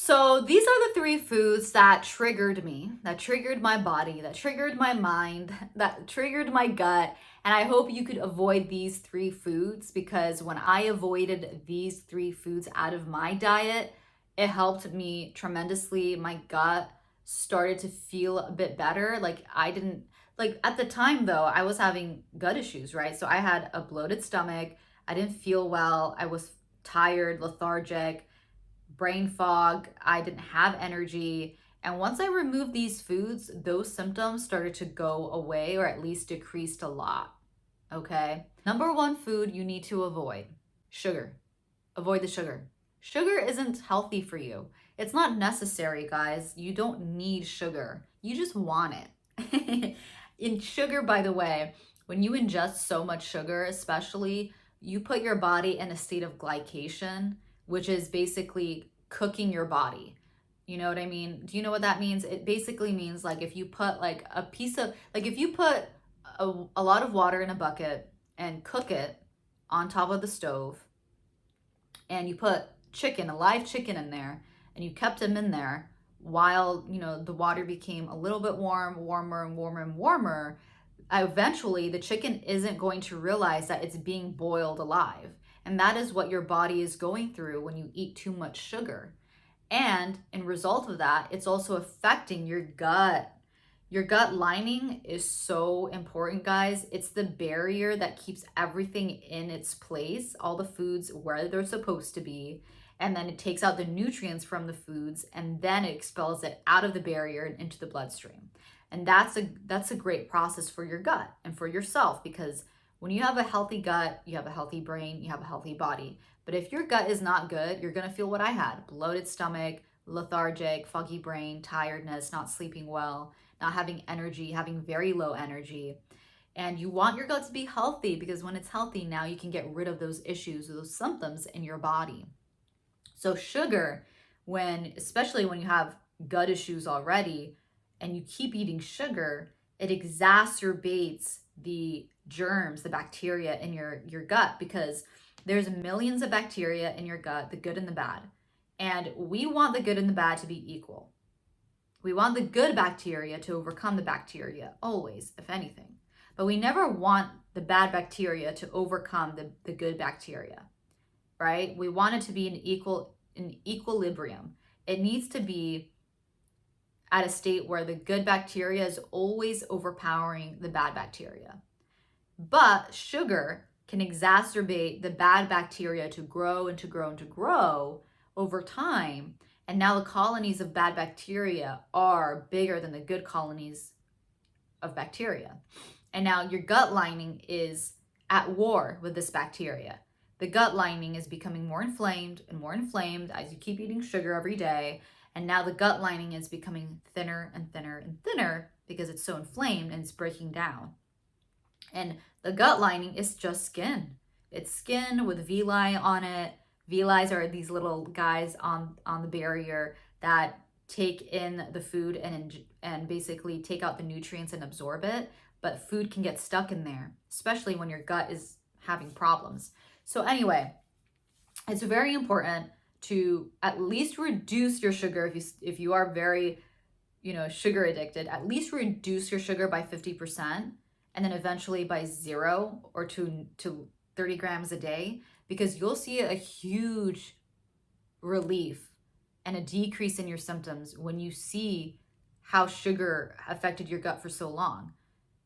So these are the three foods that triggered me, that triggered my body, that triggered my mind, that triggered my gut. And I hope you could avoid these three foods because when I avoided these three foods out of my diet, it helped me tremendously. My gut started to feel a bit better. Like at the time though, I was having gut issues, right? So I had a bloated stomach. I didn't feel well. I was tired, lethargic, brain fog, I didn't have energy. And once I removed these foods, those symptoms started to go away or at least decreased a lot. Okay. Number one food you need to avoid: sugar. Avoid the sugar. Sugar isn't healthy for you. It's not necessary, guys. You don't need sugar. You just want it. In sugar, by the way, when you ingest so much sugar, especially, you put your body in a state of glycation, which is basically cooking your body. You know what I mean? Do you know what that means? It basically means like if you put like a piece of, like if you put a lot of water in a bucket and cook it on top of the stove, and you put chicken, a live chicken in there, and you kept him in there while, the water became a little bit warmer and warmer and warmer, eventually the chicken isn't going to realize that it's being boiled alive. And that is what your body is going through when you eat too much sugar. And in result of that, it's also affecting your gut. Your gut lining is so important, guys. It's the barrier that keeps everything in its place, all the foods where they're supposed to be, and then it takes out the nutrients from the foods, and then it expels it out of the barrier and into the bloodstream. And that's a great process for your gut and for yourself, because when you have a healthy gut, you have a healthy brain, you have a healthy body. But if your gut is not good, you're gonna feel what I had: bloated stomach, lethargic, foggy brain, tiredness, not sleeping well, not having energy, having very low energy. And you want your gut to be healthy because when it's healthy, now you can get rid of those issues, those symptoms in your body. So sugar, especially when you have gut issues already and you keep eating sugar, it exacerbates the germs, the bacteria in your gut, because there's millions of bacteria in your gut, the good and the bad. And we want the good and the bad to be equal. We want the good bacteria to overcome the bacteria, always, if anything. But we never want the bad bacteria to overcome the good bacteria, right? We want it to be in equilibrium. It needs to be at a state where the good bacteria is always overpowering the bad bacteria. But sugar can exacerbate the bad bacteria to grow and to grow and to grow over time. And now the colonies of bad bacteria are bigger than the good colonies of bacteria. And now your gut lining is at war with this bacteria. The gut lining is becoming more inflamed and more inflamed as you keep eating sugar every day. And now the gut lining is becoming thinner and thinner and thinner because it's so inflamed and it's breaking down. And the gut lining is just skin. It's skin with villi on it. Villi are these little guys on the barrier that take in the food and basically take out the nutrients and absorb it. But food can get stuck in there, especially when your gut is having problems. So anyway, it's very important to at least reduce your sugar if you are very, sugar addicted. At least reduce your sugar by 50%, and then eventually by 0 or to 30 grams a day, because you'll see a huge relief and a decrease in your symptoms when you see how sugar affected your gut for so long.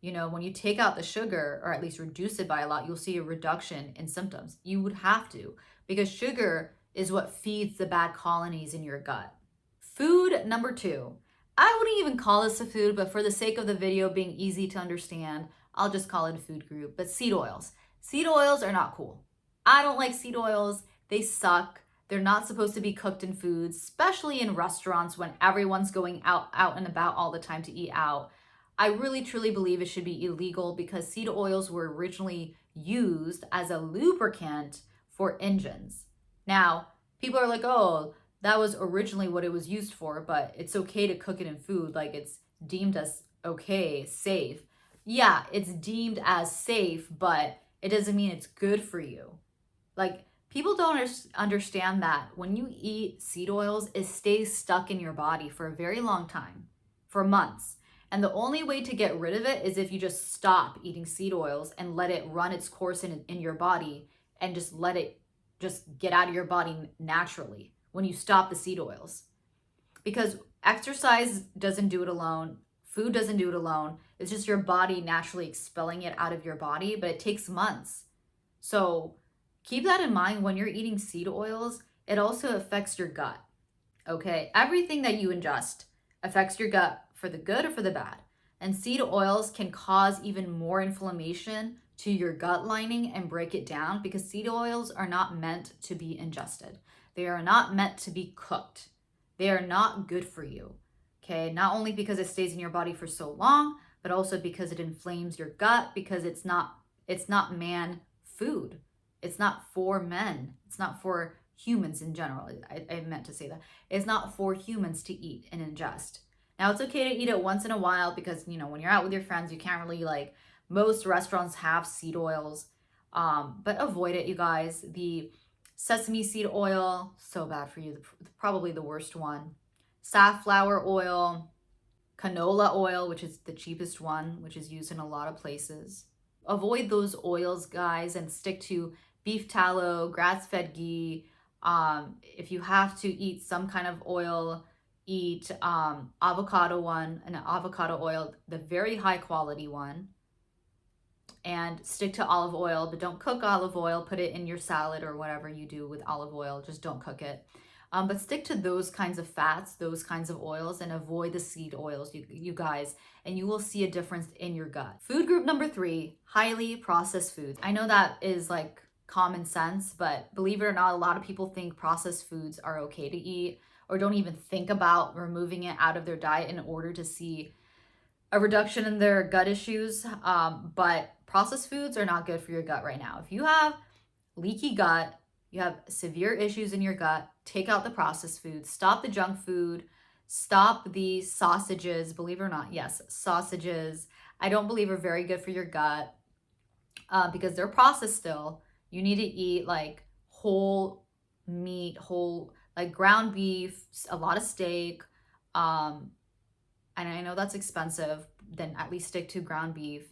When you take out the sugar, or at least reduce it by a lot, you'll see a reduction in symptoms. You would have to, because sugar is what feeds the bad colonies in your gut. Food number 2. I wouldn't even call this a food, but for the sake of the video being easy to understand, I'll just call it a food group. But seed oils. Seed oils are not cool. I don't like seed oils. They suck. They're not supposed to be cooked in foods, especially in restaurants when everyone's going out and about all the time to eat out. I really truly believe it should be illegal because seed oils were originally used as a lubricant for engines. Now, people are like, oh, that was originally what it was used for, but it's okay to cook it in food. Like, it's deemed as okay, safe. Yeah, it's deemed as safe, but it doesn't mean it's good for you. Like, People don't understand that when you eat seed oils, it stays stuck in your body for a very long time, for months. And the only way to get rid of it is if you just stop eating seed oils and let it run its course in your body and just let it just get out of your body naturally when you stop the seed oils. Because exercise doesn't do it alone. Food doesn't do it alone. It's just your body naturally expelling it out of your body, but it takes months. So keep that in mind when you're eating seed oils. It also affects your gut, okay? Everything that you ingest affects your gut for the good or for the bad. And seed oils can cause even more inflammation to your gut lining and break it down, because seed oils are not meant to be ingested. They are not meant to be cooked. They are not good for you, okay? Not only because it stays in your body for so long, but also because it inflames your gut, because it's not man food. It's not for men. It's not for humans in general. I meant to say that. It's not for humans to eat and ingest. Now, it's okay to eat it once in a while because, you know, when you're out with your friends, you can't really, like, most restaurants have seed oils, but avoid it, you guys. The sesame seed oil, so bad for you, probably the worst one. Safflower oil, canola oil, which is the cheapest one, which is used in a lot of places. Avoid those oils, guys, and stick to beef tallow, grass-fed ghee. If you have to eat some kind of oil, eat avocado oil, the very high quality one, and stick to olive oil, but don't cook olive oil. Put it in your salad or whatever you do with olive oil. Just don't cook it. But stick to those kinds of fats, those kinds of oils, and avoid the seed oils, you guys, and you will see a difference in your gut. Food group number 3, highly processed foods. I know that is like common sense, but believe it or not, a lot of people think processed foods are okay to eat, or don't even think about removing it out of their diet in order to see a reduction in their gut issues. But processed foods are not good for your gut right now. If you have leaky gut, you have severe issues in your gut, take out the processed foods, stop the junk food, stop the sausages. Believe it or not, yes, sausages, I don't believe are very good for your gut because they're processed still. You need to eat like whole meat, like ground beef, a lot of steak. And I know that's expensive, then at least stick to ground beef,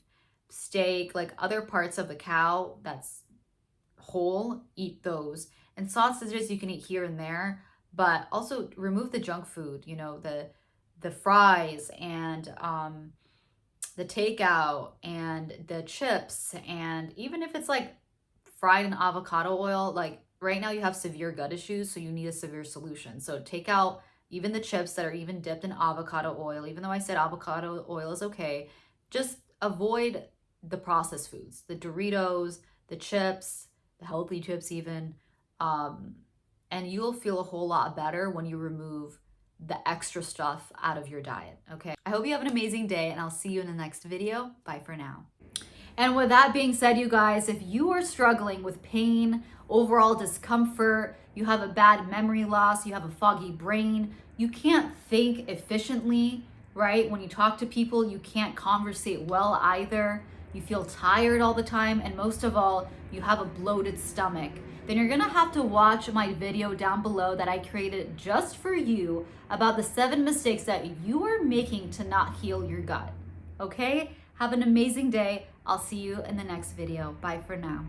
steak, like other parts of the cow that's whole, eat those. And sausages you can eat here and there, but also remove the junk food, you know, the fries and the takeout and the chips. And even if it's like fried in avocado oil, like right now you have severe gut issues, so you need a severe solution. So take out even the chips that are even dipped in avocado oil. Even though I said avocado oil is okay, just avoid the processed foods, the Doritos, the chips, the healthy chips even, and you'll feel a whole lot better when you remove the extra stuff out of your diet, okay? I hope you have an amazing day, and I'll see you in the next video. Bye for now. And with that being said, you guys, if you are struggling with pain, overall discomfort, you have a bad memory loss, you have a foggy brain, you can't think efficiently, right? When you talk to people, you can't conversate well either, you feel tired all the time, and most of all, you have a bloated stomach, then you're gonna have to watch my video down below that I created just for you about the 7 mistakes that you are making to not heal your gut, okay? Have an amazing day. I'll see you in the next video. Bye for now.